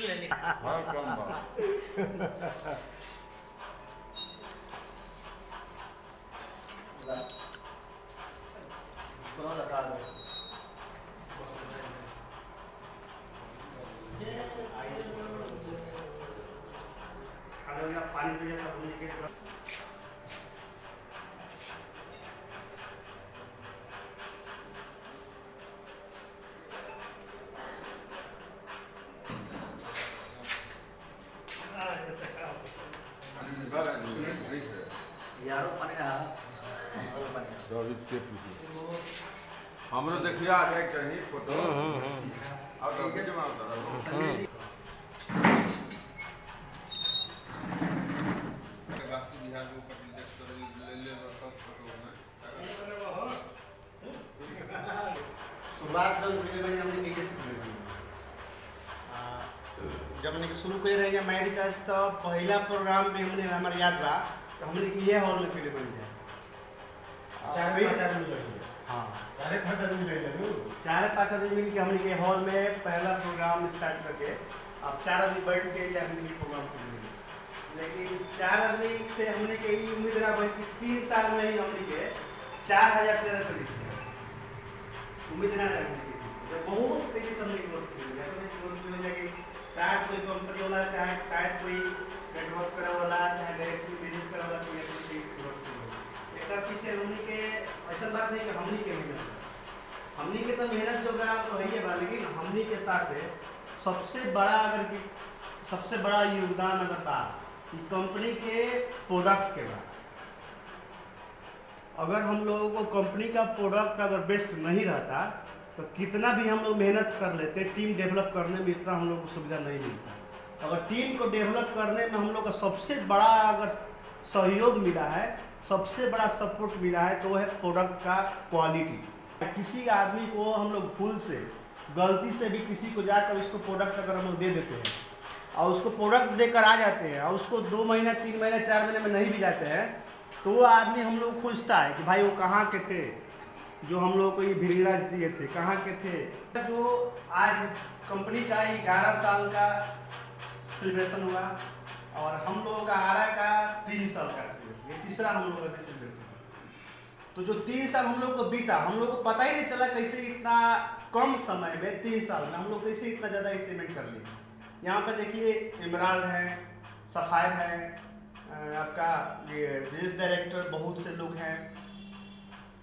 लेने हाँ कम बात। पानी पी जाता है। यारो पानी ना हमरो देखिए आ जाए कहीं फोटो और तो के जमा होता है बाकी बिहार के ऊपर इंडेक्स ले ले सब फोटो में शुरुआत जब हुई है हमने कैसे जब हमने शुरू कर रहे हैं मैरिज आज तो पहला प्रोग्राम में हमने हमारे याद रहा तो हमने ये हॉल में फिल्म बन जाए हाँ 4-5 आदमी मिल के हमने के हॉल में पहला प्रोग्राम स्टार्ट करके अब 4 आदमी बैठ के हमने प्रोग्राम कर लेकिन 4 आदमी से हमने के उम्मीद रहा भाई 3 साल में ही हमने के 4000 से ज्यादा चली उम्मीद ना रहा बहुत तेजी से हमने ग्रोथ की शायद कोई कंपनी वाला चाहे शायद कोई नेटवर्क करे वाला चाहे डायरेक्टली बिजनेस करे वाला कोई ऐसी चीज ग्रोथ की एक पीछे हमनी के ऐसा बात नहीं कि हमनी के मेहनत जो है तो है बा लेकिन हमनी के साथ है सबसे बड़ा योगदान अगर था कि कंपनी के प्रोडक्ट के बाद अगर हम लोगों को कंपनी का प्रोडक्ट अगर बेस्ट नहीं रहता तो कितना भी हम लोग मेहनत कर लेते टीम डेवलप करने में इतना हम लोग को सुविधा नहीं मिलता। अगर टीम को डेवलप करने में हम लोग का सबसे बड़ा अगर सहयोग मिला है सबसे बड़ा सपोर्ट मिला है तो वो है प्रोडक्ट का क्वालिटी। किसी आदमी को हम लोग भूल से गलती से भी किसी को जाकर उसको प्रोडक्ट अगर हम लोग दे देते हैं और उसको प्रोडक्ट देकर आ जाते हैं और उसको 2 महीना 3 महीना 4 महीने में नहीं भी जाते हैं तो वो आदमी हम लोग खोजता है कि भाई वो कहाँ के थे जो हम लोग को ये भिरीराज दिए थे कहाँ के थे। जो आज कंपनी का 11 साल का सेलिब्रेशन हुआ और हम लोगों का आरा का 3 साल का सेलिब्रेशन ये तीसरा हम लोगों का सेलिब्रेशन। तो जो 3 साल हम लोग को बीता हम लोग को पता ही नहीं चला कैसे इतना कम समय में 3 साल में हम लोग कैसे इतना ज़्यादा अचीवमेंट कर लिए। यहाँ पे देखिए इमरान है सफ़ायर है आपका ये बिजनेस डायरेक्टर बहुत से लोग हैं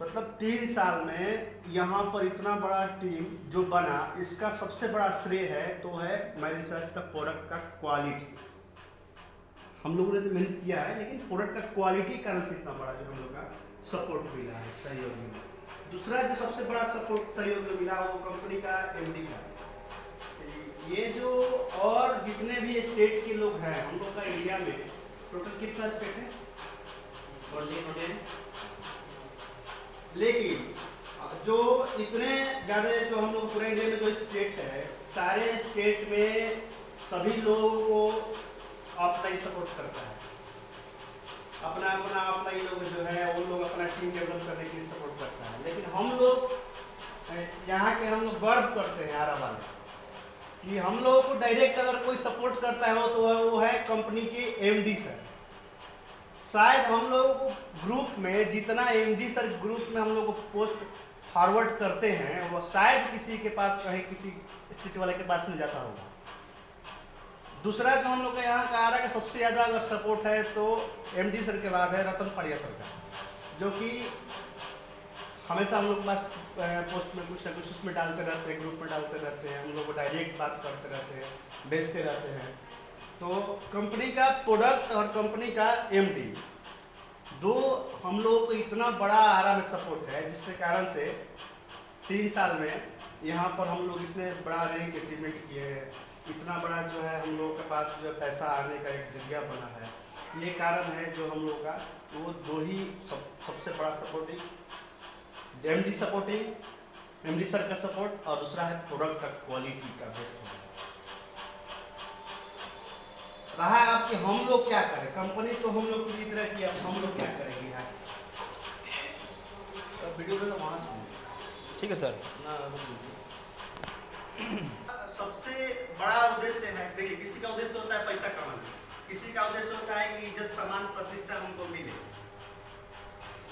मतलब 3 साल में यहाँ पर इतना बड़ा टीम जो बना इसका सबसे बड़ा श्रेय है तो है माई रिसर्च का प्रोडक्ट का क्वालिटी। हम लोगों ने तो मेहनत किया है लेकिन प्रोडक्ट का क्वालिटी कारण से इतना बड़ा जो हम लोग का सपोर्ट मिला है सहयोग मिला। दूसरा जो सबसे बड़ा सपोर्ट सहयोग जो मिला वो कंपनी का एमडी का। ये जो और जितने भी स्टेट के लोग हैं हम लोग का इंडिया में टोटल कितना स्टेट है लेकिन जो इतने ज़्यादा जो हम लोग पूरे इंडिया में जो स्टेट है सारे स्टेट में सभी लोगों को ऑफलाइन सपोर्ट करता है अपना ऑफलाइन लोग जो है वो लोग अपना टीम डेवलप करने के लिए सपोर्ट करता है। लेकिन हम लोग यहाँ के हम लोग गर्व करते हैं आरा वाले कि हम लोगों को डायरेक्ट अगर कोई सपोर्ट करता है तो वो है कंपनी के एमडी सर। शायद हम लोगों को ग्रुप में जितना एमडी सर ग्रुप में हम लोग को पोस्ट फॉरवर्ड करते हैं वो शायद किसी के पास कहीं किसी स्टेट वाले के पास में जाता होगा। दूसरा जो हम लोग का यहाँ का आ रहा है कि सबसे ज़्यादा अगर सपोर्ट है तो एमडी सर के बाद है रतन पाड़िया सर का जो कि हमेशा हम लोग के पास पोस्ट में कुछ ना कुछ उसमें डालते रहते हैं ग्रुप में डालते रहते हैं हम लोग को डायरेक्ट बात करते रहते हैं भेजते रहते हैं। तो कंपनी का प्रोडक्ट और कंपनी का एमडी दो हम लोगों को इतना बड़ा आरा में सपोर्ट है जिसके कारण से 3 साल में यहाँ पर हम लोग इतने बड़ा रैंक अचीवमेंट किए हैं इतना बड़ा जो है हम लोगों के पास जो पैसा आने का एक जरिया बना है। ये कारण है जो हम लोग का वो दो ही सबसे बड़ा सपोर्टिंग एमडी सर का सपोर्ट और दूसरा है प्रोडक्ट का क्वालिटी का बेस्ट रहा है। आपके हम लोग क्या करें कंपनी तो हम लोग पूरी तरह की हम लोग क्या करेंगे यहाँ तो वीडियो में वहाँ सुनिए ठीक है सर ना। सबसे बड़ा उद्देश्य है देखिए, किसी का उद्देश्य होता है पैसा कमाना, किसी का उद्देश्य होता है कि इज्जत सम्मान प्रतिष्ठा हमको मिले,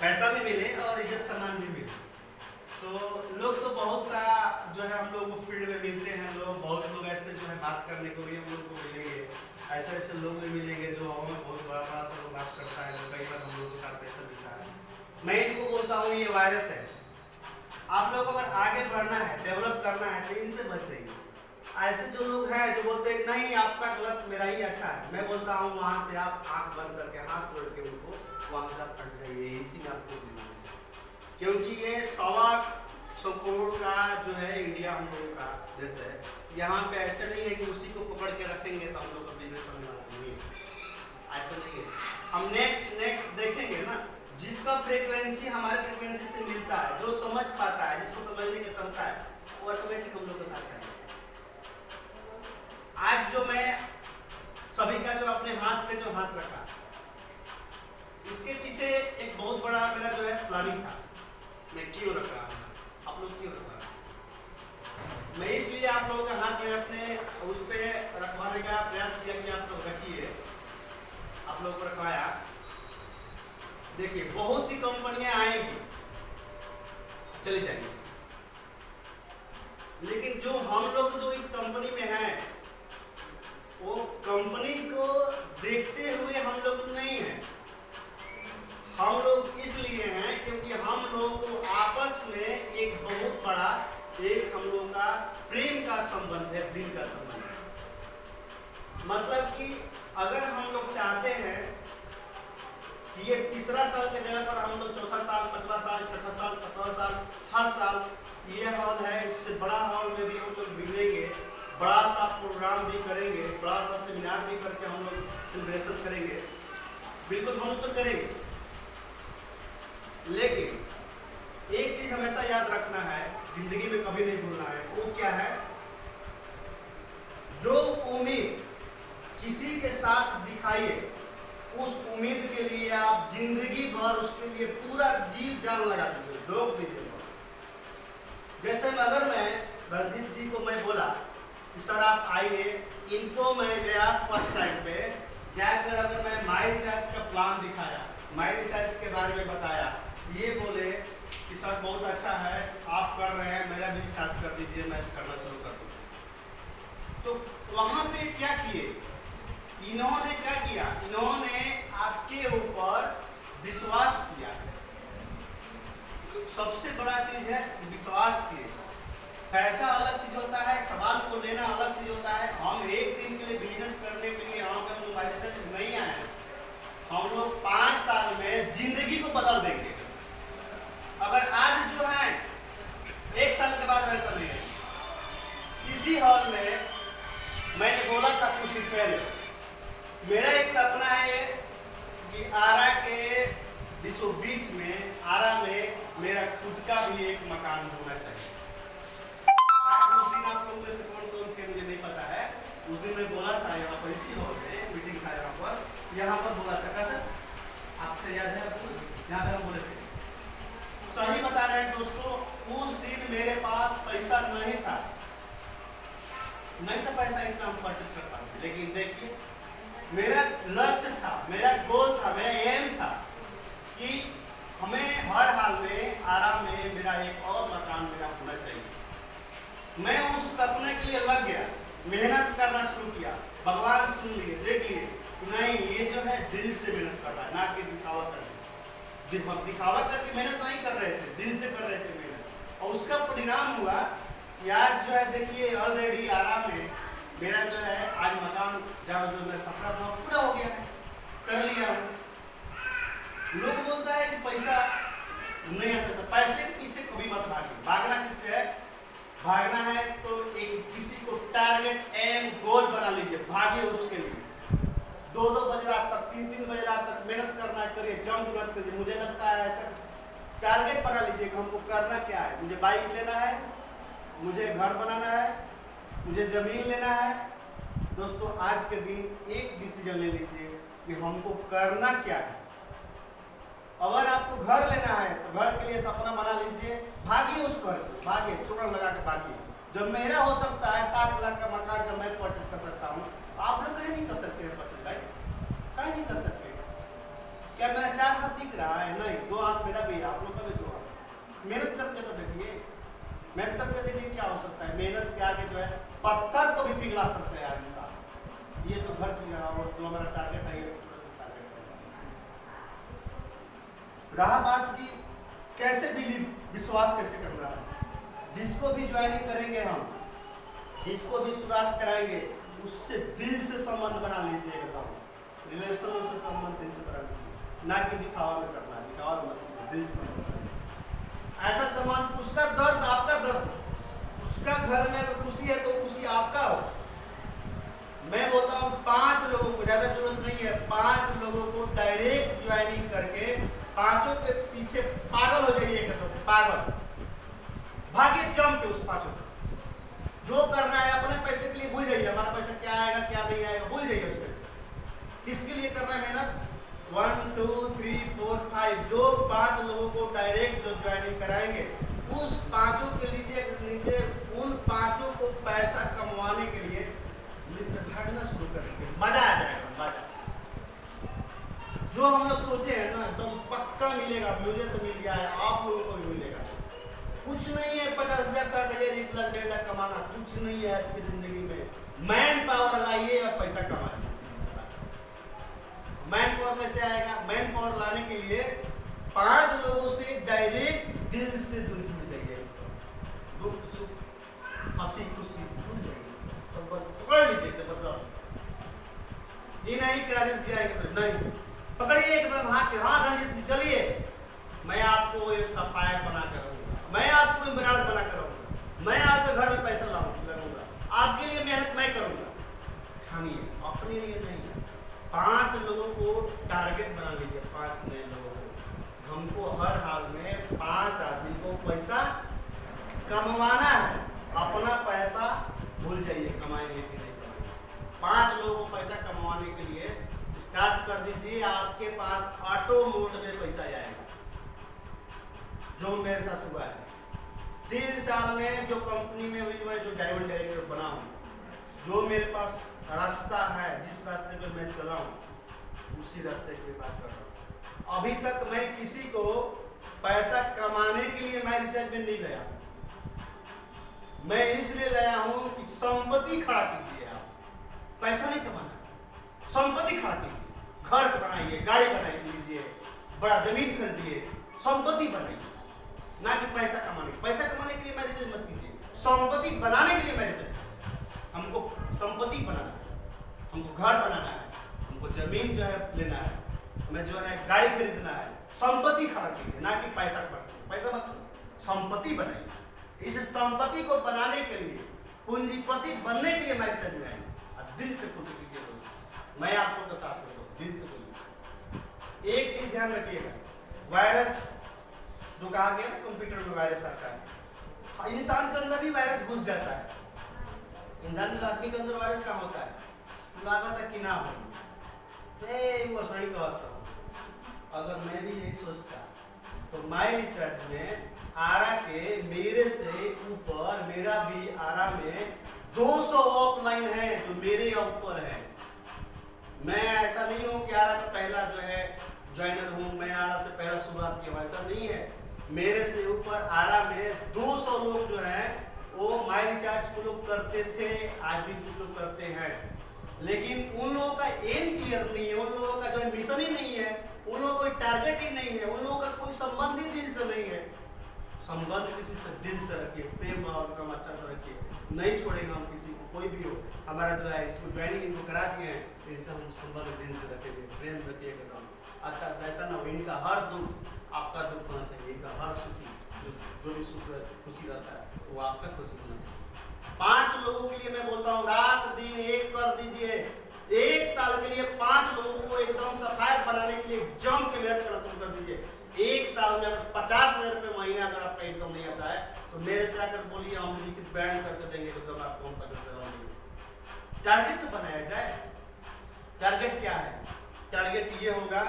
पैसा भी मिले और इज्जत सम्मान भी मिले। तो लोग तो बहुत सा जो है हम लोग फील्ड में मिलते हैं, लोग बहुत लोग ऐसे जो है बात करने को भी हम लोग को मिलेंगे, ऐसे ऐसे लोग भी मिलेंगे जो हमें बहुत बड़ा बड़ा सा लोग बात करता है, कई बार हम लोग के साथ पैसा मिलता है। मैं इनको बोलता हूँ ये वायरस है, आप लोग को अगर आगे बढ़ना है, डेवलप करना है तो इनसे बच जाइए। ऐसे जो लोग हैं जो बोलते हैं कि नहीं आपका गलत मेरा ही अच्छा है, मैं बोलता हूँ वहाँ से आप आँख बंद करके हाथ जोड़ के उनको वहाँ से आप हट जाइए, इसी में आपको दिमाग है। क्योंकि ये 125 करोड़ का जो है इंडिया हम लोगों का देश है, यहाँ पे ऐसे नहीं है कि उसी को पकड़ के रखेंगे तो हम लोग का बिजनेस चलने वाला नहीं है, ऐसा नहीं है। हम नेक्स्ट देखेंगे ना, जिसका फ्रीक्वेंसी हमारे फ्रीक्वेंसी से मिलता है, जो समझ पाता है, जिसको समझने की क्षमता है, वो ऑटोमेटिक हम लोग के साथ है। आज जो मैं सभी का जो अपने हाथ पे जो हाथ रखा, इसके पीछे एक बहुत बड़ा मेरा जो है प्लानिंग था। मैं क्यों रख रहा हूँ, आप लोग क्यों रख रहा हूँ, मैं इसलिए आप लोगों के हाथ में अपने उस पे रखवाने का प्रयास किया कि आप लोग रखिए, आप लोग को रखवाया। देखिए बहुत सी कंपनियां आएंगी, चली जाएंगी, लेकिन जो हम लोग जो इस कंपनी में हैं, वो कंपनी को देखते हुए हम लोग नहीं हैं, हम लोग इसलिए हैं क्योंकि हम लोग को आपस में एक बहुत बड़ा एक हम लोग का प्रेम का संबंध है, दिल का संबंध है। मतलब कि अगर हम लोग चाहते हैं कि ये तीसरा साल के जगह पर हम लोग चौथा साल, पांचवा साल, छठा साल, 17वां साल, हर साल ये हॉल है, इससे बड़ा हॉल में भी हम लोग मिलेंगे, बड़ा सा प्रोग्राम भी करेंगे, बड़ा सा सेमिनार भी करके हम लोग सेलिब्रेशन करेंगे, बिल्कुल हम तो करेंगे। लेकिन एक चीज हमेशा याद रखना है, जिंदगी में कभी नहीं भूलना है, वो क्या है, जो उम्मीद किसी के साथ दिखाइए, उस उम्मीद के लिए आप जिंदगी भर उसके लिए पूरा जीव जान लगा दीजिए, जोक दीजिए। जैसे अगर मैं रंजीत जी को मैं बोला कि सर आप आइए, इनको मैं गया फर्स्ट टाइम पे जाकर, अगर मैं माई रिचार्ज का प्लान दिखाया, माई रिचार्ज के बारे में बताया, ये बोले कि सर बहुत अच्छा है आप कर रहे हैं, मेरा भी स्टार्ट कर दीजिए, मैं करना शुरू कर दूँगा। तो वहाँ पे क्या किए, इन्होंने क्या किया, इन्होंने आपके ऊपर विश्वास किया। सबसे बड़ा चीज है विश्वास किए। पैसा अलग चीज होता है, सवाल को लेना अलग चीज होता है। हम एक दिन के लिए बिजनेस करने के लिए यहाँ पे हम लोग नहीं आए हैं, हम लोग 5 साल में जिंदगी को बदल देंगे। अगर आज जो है 1 साल के बाद वैसा नहीं है। इसी हॉल में मैंने बोला था कुछ दिन पहले, मेरा एक सपना है कि आरा के बीचों बीच में, आरा में मेरा खुद का भी एक मकान होना चाहिए। उस दिन आप लोग में से कौन कौन थे मुझे नहीं पता है, उस दिन मैं बोला था यहाँ पर, इसी हॉल में मीटिंग था यहाँ पर बोला था। कैसे आपसे याद है आपको, यहाँ पे हम बोले थे, सही बता रहे हैं दोस्तों, उस दिन मेरे पास पैसा नहीं था, पैसा इतना हम परचेस कर पाते, लेकिन देखिए मेरा लक्ष्य था, मेरा गोल था, मेरा एम था कि हमें हर हाल में आराम में मेरा एक और मकान मेरा होना चाहिए। मैं उस सपने के लिए लग गया, मेहनत करना शुरू किया। भगवान सुन लिए, देख लिए, नहीं ये जो है दिल से मेहनत कर रहा है, ना कि दिखावा कर रहा है। दिखावा करके मेहनत नहीं कर रहे थे, दिल से कर रहे थे मेहनत, और उसका परिणाम हुआ कि आज जो है देखिए ऑलरेडी आराम में मेरा जो है आज मकान जहाँ जो मैं सपना था पूरा हो गया है, कर लिया हूँ। लोग बोलता है कि पैसा नहीं आ सकता, पैसे के पीछे कभी मत भागिए। भागना किससे है, भागना है तो एक किसी को टारगेट एम गोल बना लीजिए, भागिए उसके लिए। 2-2 बजे रात तक, 3-3 बजे रात तक मेहनत करना करिए, जंप मत करिए। मुझे लगता है ऐसा टारगेट बना लीजिए कि हमको करना क्या है। मुझे बाइक लेना है, मुझे घर बनाना है, मुझे जमीन लेना है। दोस्तों आज के दिन एक डिसीजन ले लीजिए कि हमको करना क्या है। अगर आपको घर लेना है तो घर के लिए सपना बना लीजिए, भागिए उस घर को, भागिए, चुड़न लगा के भागिए। जब मेरा हो सकता है 60 लाख का मकान जब मैं परचेस कर सकता हूँ, रहा बात की कैसे बिलीव, विश्वास कैसे करना है, जिसको भी ज्वाइनिंग करेंगे हम, जिसको भी शुरुआत कराएंगे, उससे दिल से संबंध बना लीजिए, एकदम रिलेशन से संबंध दिल से बना लीजिए, ना कि दिखावा में करना, दिखावा में मत, दिल से ऐसा संबंध, उसका दर्द आपका दर्द, उसका घर में अगर खुशी है तो खुशी आपका हो। मैं बोलता हूँ 5 लोगों को, ज्यादा जरूरत नहीं है, 5 लोगों को डायरेक्ट ज्वाइनिंग करके 5 के पीछे पागल हो जाइएगा, तो पागल भागिए जम के उस 5 जो करना है अपने पैसे के लिए भूल जाइए, हमारा पैसा क्या आएगा क्या नहीं आएगा भूल जाइए उस पैसे। किसके लिए करना है मेहनत? 1 2 3 4 5 जो 5 लोगों को डायरेक्ट जो ज्वाइनिंग कराएंगे, उस 5 के नीचे उन 5 को पैसा कमाने के लिए मित्र भागना शुरू करेंगे, मजा आ जाएगा, मजा। जो हम लोग सोचे हैं ना एकदम पक्का मिलेगा, मुझे तो मिल गया है, आप लोगों को भी मिलेगा। कुछ नहीं है 50,000 60,000 1 लाख 1.5 लाख कमाना, कुछ नहीं है आज की जिंदगी में। मैन पावर लाइए और पैसा कमाइए। मैन पावर कैसे आएगा? मैन पावर लाने के लिए 5 लोगों से डायरेक्ट दिल से जुड़ जाइए, दुख सुख हंसी खुशी जुड़ जाइए, संबंध पकड़ लीजिए जबरदस्त। ये नहीं कि राजेश जी आएंगे तो नहीं, पकड़िए एकदम हाथ के, हाँ राजेश जी चलिए, मैं आपको एक सफायर बना कर रहूंगा, मैं आपको इमरान बना कर रहूंगा, मैं आपके घर में पैसा लगाऊंगा, आपके लिए मेहनत मैं करूंगा। ठानिए, अपने लिए नहीं। 5 लोगों को टारगेट बना लीजिए, 5 नए लोगों को। हमको हर हाल में 5 आदमी को पैसा कमाना है, अपना पैसा भूल जाइए, कमाएंगे कि नहीं कमाएंगे। 5 लोगों को पैसा कमाने के लिए स्टार्ट कर दीजिए, आपके पास ऑटो मोड में पैसा आएगा, जो मेरे साथ हुआ है। 3 साल में जो कंपनी में हुई, जो डायमंड डायरेक्टर बना हूँ, जो मेरे पास रास्ता है, जिस रास्ते पे मैं चला हूँ उसी रास्ते की बात कर रहा हूँ। अभी तक मैं किसी को पैसा कमाने के लिए मैं रिचार्ज में नहीं गया, मैं इसलिए लाया हूँ कि संपत्ति खड़ा कीजिए। आप पैसा नहीं कमाना, संपत्ति खड़ा कीजिए, घर बनाइए, गाड़ी बना लीजिए, बड़ा जमीन खरीदिए, संपत्ति बनाइए, ना कि पैसा कमाने। पैसा कमाने के लिए मैं रिचार्ज मत कीजिए, संपत्ति बनाने के लिए मैं रिचार्ज। हमको संपत्ति बनाना है, हमको घर बनाना है, हमको जमीन जो है लेना है, हमें जो है गाड़ी खरीदना है। संपत्ति खड़ा कीजिए, ना कि पैसा खरीदिए। पैसा मत, संपत्ति बनाइए। इस संपत्ति को बनाने के लिए, पूंजीपति बनने के लिए मैं रिचार्ज में आएंगे। दिल से पूछ कीजिए दोस्तों, मैं आपको बता सकता हूँ, दिल से बोलिए। एक चीज ध्यान रखिएगा, वायरस जो कहा गया ना कंप्यूटर में वायरस आता है, इंसान के अंदर भी वायरस घुस जाता है। इंसान के आदमी के अंदर वायरस कहाँ होता है? लागत है कि ना हो, वो सही कहता हूँ। अगर मैं भी यही सोचता तो माय रिसर्च में आरा के मेरे से ऊपर, मेरा भी आरा में 200 ऑफलाइन है जो मेरे ऊपर है। मैं ऐसा नहीं हूँ कि आरा का पहला जो है ज्वाइनर हूँ, मैं आरा से पहला शुरुआत किया, ऐसा नहीं है। मेरे से ऊपर आरा में 200 लोग जो है वो माय रिचार्ज को लोग करते थे, आज भी कुछ लोग करते हैं, लेकिन उन लोगों का एम क्लियर नहीं है, उन लोगों का जो मिशन ही नहीं है, उन लोगों का कोई टारगेट ही नहीं है, उन लोगों का कोई संबंध ही दिल से नहीं है। संबंध किसी से दिल से रखिए, प्रेम और कम अच्छा से रखिए, नहीं छोड़ेंगे हम किसी को, कोई भी हो। हमारा जो है इसको ज्वाइनिंग इनको करा दिए हैं, इससे हम संबंध दिल से रखेंगे, प्रेम रखिएगा, अच्छा से ऐसा ना हो इनका हर दुख आपका दुख होना चाहिए, इनका हर सुखी जो भी सुख खुशी रहता है वो आपका खुशी होना चाहिए। 5 लोगों के लिए मैं बोलता हूँ रात दिन एक कर दीजिए। 1 साल के लिए 5 लोगों को एकदम सफाई बनाने के लिए जम के मेहनत करना शुरू कर दीजिए। 1 साल में अगर 50,000 रुपये महीना अगर आपका इनकम नहीं आता है तो मेरे से आकर बोलिए, हम लिखित बयान करके देंगे तो तब आपको हम पता चलाएंगे। टारगेट तो बनाया जाए। टारगेट क्या है? टारगेट ये होगा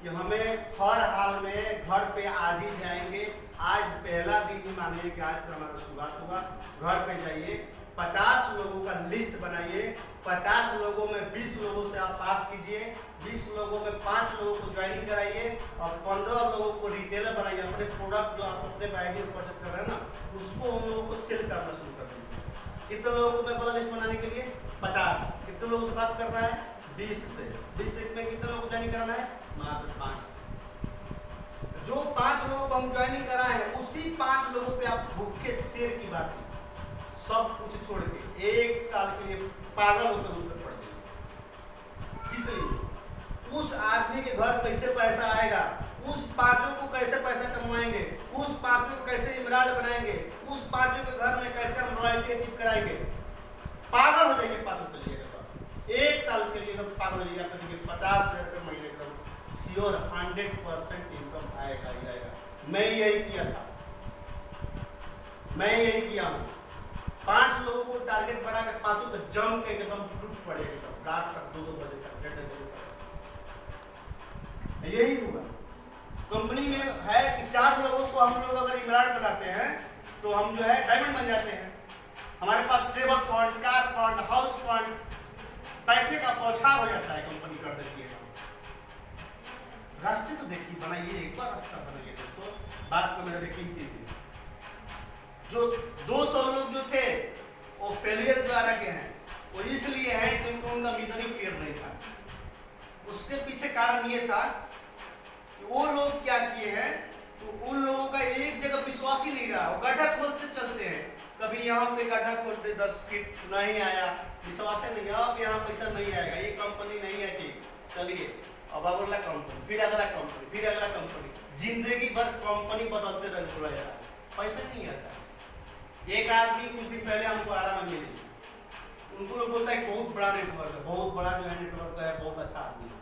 कि हमें हर हाल में घर पे आज ही जाएंगे। आज पहला दिन ही मानिए कि आज से हमारा शुरुआत हुआ। घर पे जाइए, 50 लोगों का लिस्ट बनाइए, 50 लोगों में 20 लोगों से आप बात कीजिए, 20 लोगों में 5 लोगों को ज्वाइनिंग कराइए और 15 लोगों को रिटेलर बनाइए। अपने प्रोडक्ट जो आप अपने आईडी में परचेस कर रहे हैं ना, उसको उन लोगों को सेल करना शुरू कर दीजिए। कितने लोगों को मैं बोला लिस्ट बनाने के लिए? 50। कितने लोगों से बात कर रहा है? 20 से। 20 में कितने लोगों को ज्वाइनिंग कराना है? मात्र 5। जो 5 लोगों को हम ज्वाइनिंग कराए हैं उसी 5 लोगों पे आप भूखे शेर की बात है, सब कुछ छोड़ के 1 साल के लिए पागल होकर उस पर पड़ जाइए। किस लिए? उस आदमी के घर कैसे पैसा आएगा, उस 5 को कैसे पैसा कमाएंगे, उस 5 को कैसे इमरान बनाएंगे, उस 5 के घर में कैसे हम रॉयल्टी अचीव कराएंगे। पागल हो जाइए 5 के लिए, 1 साल के लिए एकदम पागल हो जाइए। आपको देखिए 50,000 रुपये महीने एकदम श्योर 100% इनकम आएगा ही आएगा। मैं यही किया था, मैं यही किया हूँ। 5 लोगों को टारगेट बना कर 5 पे जम के एकदम टूट पड़े, एकदम रात तक 2-2 बजे तक, 1:30 बजे तक। यही हुआ कंपनी में है कि 4 लोगों को हम लोग अगर इमरान बनाते हैं तो हम जो है डायमंड बन जाते हैं। हमारे पास travel fund, car fund, house fund, पैसे का बौछार हो जाता है, कंपनी कर देती है। रास्ते तो देखिए, बनाइए, एक बार रास्ता बनाइए दोस्तों, बात को मेरा यकीन कीजिए। जो 200 लोग जो थे वो फेलियर द्वारा के हैं, वो इसलिए हैं कि उनका मिशन ही क्लियर नहीं था। उसके पीछे कारण ये था कि वो लोग क्या किए हैं, तो उन लोगों का एक जगह विश्वास ही नहीं रहा। वो गड्ढा खोलते चलते हैं, कभी यहाँ पे गड्ढा खोलते 10 फीट नहीं आया, विश्वास नहीं, अब यहाँ पैसा नहीं आएगा, ये कंपनी नहीं है ठीक, चलिए अब अगला कंपनी, फिर अगला कंपनी, फिर अगला कंपनी, जिंदगी भर कंपनी बदलते रह जाता, पैसा नहीं आता। एक आदमी कुछ दिन पहले हमको आराम में मिले, उनको लोग बोलता है बहुत बड़ा नेटवर्क है, बहुत बड़ा जो है नेटवर्क है, बहुत अच्छा आदमी है।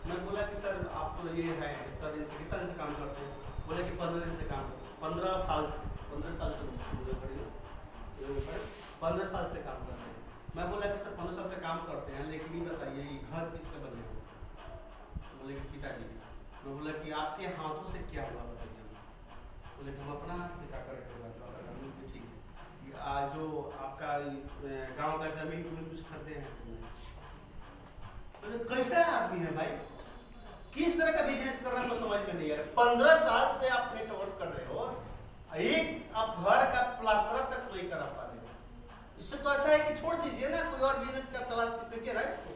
मैं बोला कि सर आप तो ये है कितना दिन से काम करते हैं? बोले कि 15 दिन से काम करते हैं। 15 साल से मुझे पड़ेगा, 15 साल से काम करते हैं। मैं बोला कि सर 15 साल से काम करते हैं, लेकिन ये बताइए ये घर किसके बने हो? बोले कि पिताजी। मैं बोला कि आपके हाथों से क्या हुआ बताइए। बोले कि हम अपना हाथ से क्या करें, ठीक है, जो आपका गांव का जमीन कुछ खरीदे हैं तुमने? बोले कैसा आदमी है भाई, किस तरह का बिजनेस कर रहा है, समझ में नहीं आ रहा। 15 साल से आप नेटवर्क कर रहे हो, एक आप घर का प्लास्टर तक नहीं करा पा रहे हो। इससे तो अच्छा है कि छोड़ दीजिए ना, कोई और बिजनेस का तलाश कीजिए ना इसको।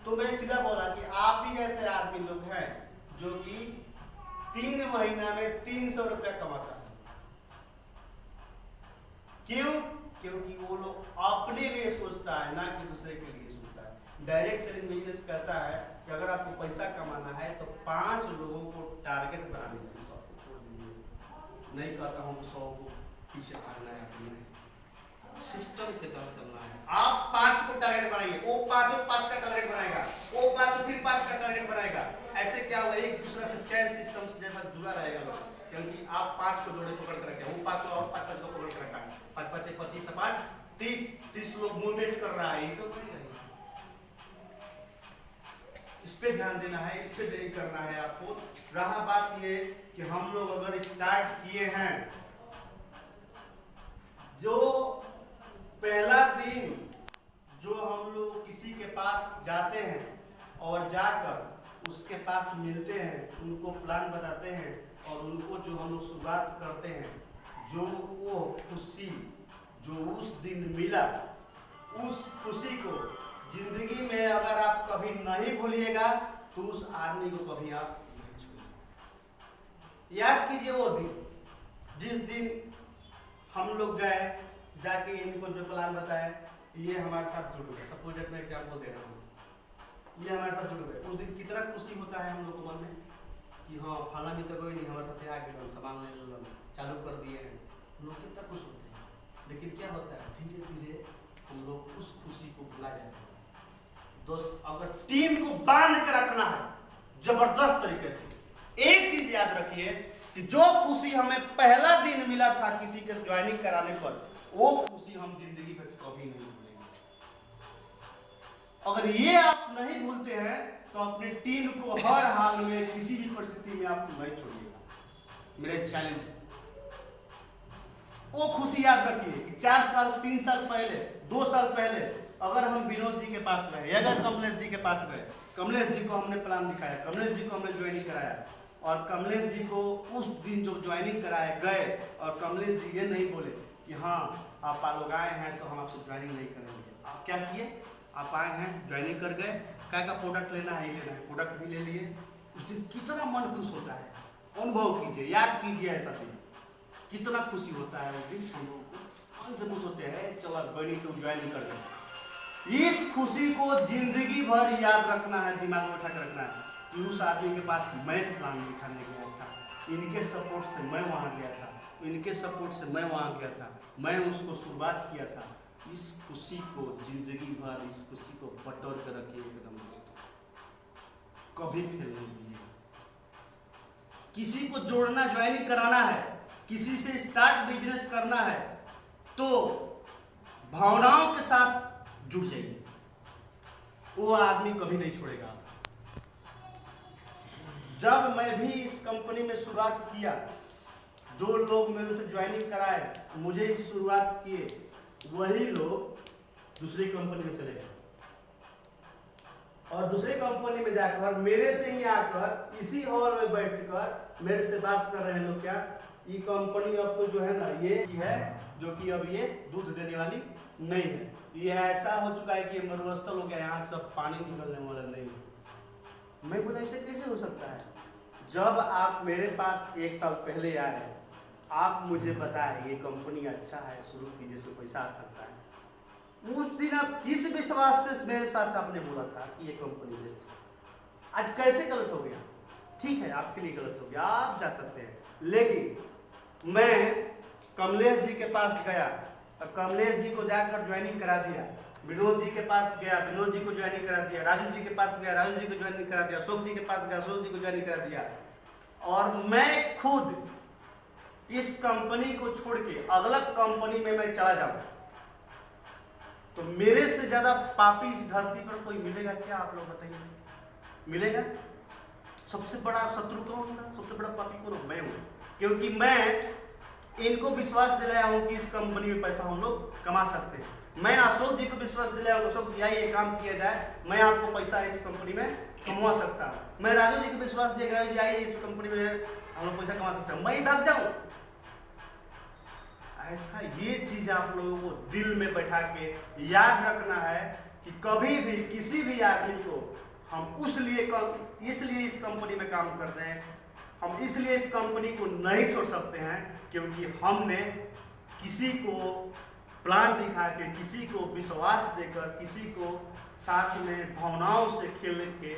तो मैं सीधा बोला कि आप ही ऐसे आदमी लोग हैं जो कि 3 महीना में 300 रुपया कमाता है। क्यों? क्योंकि वो लोग अपने लिए सोचता है, ना कि दूसरे के लिए सोचता है। डायरेक्ट सेलिंग बिजनेस कहता है कि अगर आपको पैसा कमाना है तो 5 लोगों को टारगेट बना लीजिए, सबको छोड़ दीजिए। नहीं कहता हूँ 100 को पीछे भागना है, अपने सिस्टम के तहत चलना है। आप 5 को टारगेट बनाइए, वो 5 का टारगेट बनाएगा, वो 5 फिर 5 का टारगेट बनाएगा। ऐसे क्या होगा, एक दूसरा से चैन सिस्टम जैसा जुड़ा रहेगा लोग, क्योंकि आप 5 को जोड़े पकड़ कर रखे, वो 5 और 5 को पकड़ कर रखा है, 5 5 25 5 30 लोग मूवमेंट कर रहा है, इनको नहीं रहेगा। इस पे ध्यान देना है, इस पे देरी करना है आपको। रहा बात ये कि हम लोग अगर स्टार्ट किए हैं, जो पहला दिन जो हम लोग किसी के पास जाते हैं और जाकर उसके पास मिलते हैं, उनको प्लान बताते हैं और उनको जो हम लोग शुरुआत करते हैं, जो वो खुशी जो उस दिन मिला, उस खुशी को जिंदगी में अगर आप कभी नहीं भूलिएगा तो उस आदमी को कभी आप नहीं छोड़िए। याद कीजिए वो दिन, जिस दिन हम लोग गए, जाके इनको जो प्लान बताया, ये हमारे साथ जुड़ गए। सपोज मैं एग्जाम्पल दे रहा हूँ, ये हमारे साथ जुड़ गए। उस दिन कितना खुशी होता है हम लोग को मन में कि हाँ फला भी तो कोई नहीं हमारे साथ आ गए, सामान चालू कर दिए हैं, हम लोग कितना खुश होते हैं। लेकिन क्या होता है, धीरे धीरे हम लोग उस खुशी को भुला जाते हैं। दोस्त, अगर टीम को बांध के रखना है जबरदस्त तरीके से, एक चीज याद रखिए कि जो खुशी हमें पहला दिन मिला था किसी के ज्वाइनिंग कराने पर, वो खुशी हम जिंदगी में कभी नहीं भूलेंगे। अगर ये आप नहीं भूलते हैं तो अपनी टीम को हर हाल में किसी भी परिस्थिति में आप नहीं छोड़िएगा। मेरे चैलेंज है, वो खुशी याद रखिए कि 4 साल 3 साल पहले, 2 साल पहले अगर हम विनोद जी के पास गए, अगर कमलेश जी के पास गए, कमलेश जी को हमने प्लान दिखाया, कमलेश जी को हमने ज्वाइनिंग कराया, और कमलेश जी को उस दिन जो ज्वाइनिंग कराए गए और कमलेश जी ये नहीं बोले कि हाँ आप लोग आए हैं तो हम आपसे ज्वाइनिंग नहीं करेंगे। आप क्या किए, आप आए हैं, ज्वाइनिंग कर गए, क्या का प्रोडक्ट लेना है, लेना है, प्रोडक्ट भी ले लिए। उस दिन कितना मन खुश होता है, अनुभव कीजिए, याद कीजिए ऐसा दिन, कितना खुशी होता है उस दिन हम लोगों को। मन से खुश होते हैं, चला गणित तो ज्वाइन कर लें। इस खुशी को जिंदगी भर याद रखना है, दिमाग में उठा कर रखना है कि उस आदमी के पास मैं काम दिखाने गया था, इनके सपोर्ट से मैं वहाँ गया था, इनके सपोर्ट से मैं वहाँ गया था, मैं उसको शुरुआत किया था। इस खुशी को जिंदगी भर, इस खुशी को बटोर कर रखिए एकदम दोस्तों, कभी फेल नहीं कीजिए। किसी को जोड़ना, ज्वाइनिंग कराना है, किसी से स्टार्ट बिजनेस करना है तो भावनाओं के साथ जुड़ जाइए, वो आदमी कभी नहीं छोड़ेगा। जब मैं भी इस कंपनी में शुरुआत किया, जो लोग मेरे से ज्वाइनिंग कराए, मुझे ही शुरुआत किए, वही लोग दूसरी कंपनी में चले गए और दूसरी कंपनी में जाकर मेरे से ही आकर इसी हॉल में बैठकर मेरे से बात कर रहे हैं लोग, क्या ये कंपनी अब तो जो है ना ये है जो कि अब ये दूध देने वाली नहीं है, ये ऐसा हो चुका है कि मरुस्थल हो गया, यहाँ सब पानी निकलने वाला नहीं है। मैं बोला ऐसे कैसे हो सकता है? जब आप मेरे पास 1 साल पहले आए, आप मुझे बताए ये कंपनी अच्छा है, शुरू कीजिए, इसमें पैसा आ सकता है। उस दिन आप किस विश्वास से मेरे साथ आपने बोला था कि ये कंपनी बेस्ट है? आज कैसे गलत हो गया? ठीक है, आपके लिए गलत हो गया, आप जा सकते हैं, लेकिन मैं कमलेश जी के पास गया और कमलेश जी को जाकर ज्वाइनिंग करा दिया, विनोद जी के पास गया, विनोद जी को ज्वाइनिंग करा दिया, राजू जी के पास गया, राजू जी को ज्वाइनिंग करा दिया, अशोक जी के पास गया, अशोक जी को ज्वाइनिंग करा दिया, और मैं खुद इस कंपनी को छोड़ के अगला कंपनी में मैं चला जाऊं तो मेरे से ज्यादा पापी इस धरती पर कोई मिलेगा क्या? आप लोग बताइए, मिलेगा? सबसे बड़ा शत्रु कौन होगा? सबसे बड़ा पापी कौन होगा? मैं हूं, क्योंकि मैं इनको विश्वास दिलाया हूं कि इस कंपनी में पैसा हम लोग कमा सकते हैं। मैं अशोक जी को विश्वास दिलाया हूं, अशोक जी आइए काम किया जाए, मैं आपको पैसा इस कंपनी में कमा सकता हूं। मैं राजू जी को विश्वास दिया, राजू जी आइए इस कंपनी में हम लोग पैसा कमा सकते हैं, मैं ही भाग जाऊं। ऐसा ये चीज आप लोगों को दिल में बैठा के याद रखना है कि कभी भी किसी भी आदमी को हम इसलिए इस कंपनी में काम कर रहे हैं, हम इसलिए इस कंपनी को नहीं छोड़ सकते हैं क्योंकि हमने किसी को प्लान दिखा के, किसी को विश्वास देकर, किसी को साथ में भावनाओं से खेलने के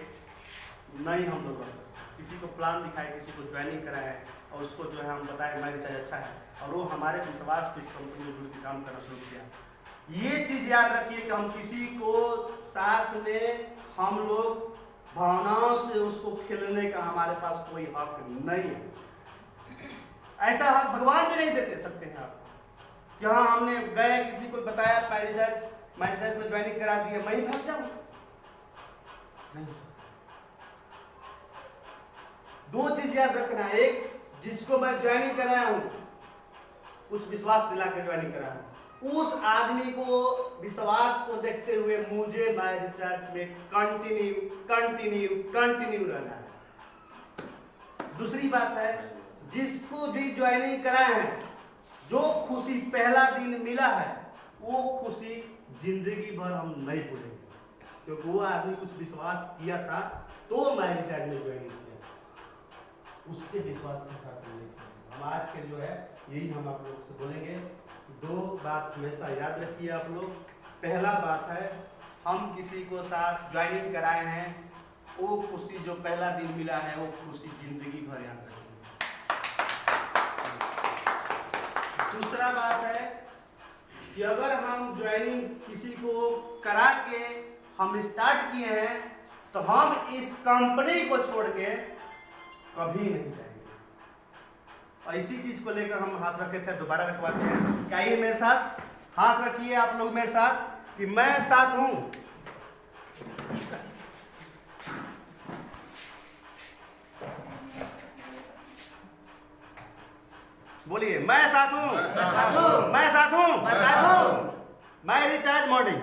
नहीं हम लोग कर सकते। किसी को प्लान दिखाए, किसी को ज्वाइनिंग कराए और उसको जो है हम बताए मैं रिचार्ज अच्छा है और वो हमारे विश्वास पे इस कंपनी में जुड़ के काम करना शुरू किया। ये चीज याद रखिए कि हम किसी को साथ में हम लोग भावनाओं से उसको खेलने का हमारे पास कोई हक नहीं है। ऐसा हक भगवान भी नहीं देते सकते हैं आप कि हाँ हमने गए किसी को बताया मैं रिचार्ज में ज्वाइनिंग करा दिया, मैं ही भाग जाऊं। नहीं, दो चीज याद रखना है, एक जिसको मैं ज्वाइनिंग कराया हूं कुछ विश्वास दिला कर ज्वाइनिंग कराया हूं, उस आदमी को विश्वास को देखते हुए मुझे माय रिचार्ज में कंटिन्यू रहना है। दूसरी बात है, जिसको भी ज्वाइनिंग कराए हैं, जो खुशी पहला दिन मिला है वो खुशी जिंदगी भर हम नहीं भूलेंगे, क्योंकि वो आदमी कुछ विश्वास किया था तो माय रिचार्ज में ज्वाइनिंग किया, उसके विश्वास के साथ नहीं किया। हम आज के जो है यही हम आप लोग से बोलेंगे। दो बात हमेशा याद रखिए आप लोग। पहला बात है, हम किसी को साथ ज्वाइनिंग कराए हैं, वो खुशी जो पहला दिन मिला है वो खुशी जिंदगी भर याद रखेंगे। दूसरा बात है कि अगर हम ज्वाइनिंग किसी को करा के हम स्टार्ट किए हैं तो हम इस कंपनी को छोड़ के कभी नहीं जाएंगे। और इसी चीज को लेकर हम हाथ रखे थे, दोबारा रखवाते हैं। क्या ये मेरे साथ हाथ रखिए आप लोग मेरे साथ कि मैं साथ हूं। बोलिए, मैं साथ हूं, मैं साथ हूं, मैं रिचार्ज मॉर्निंग।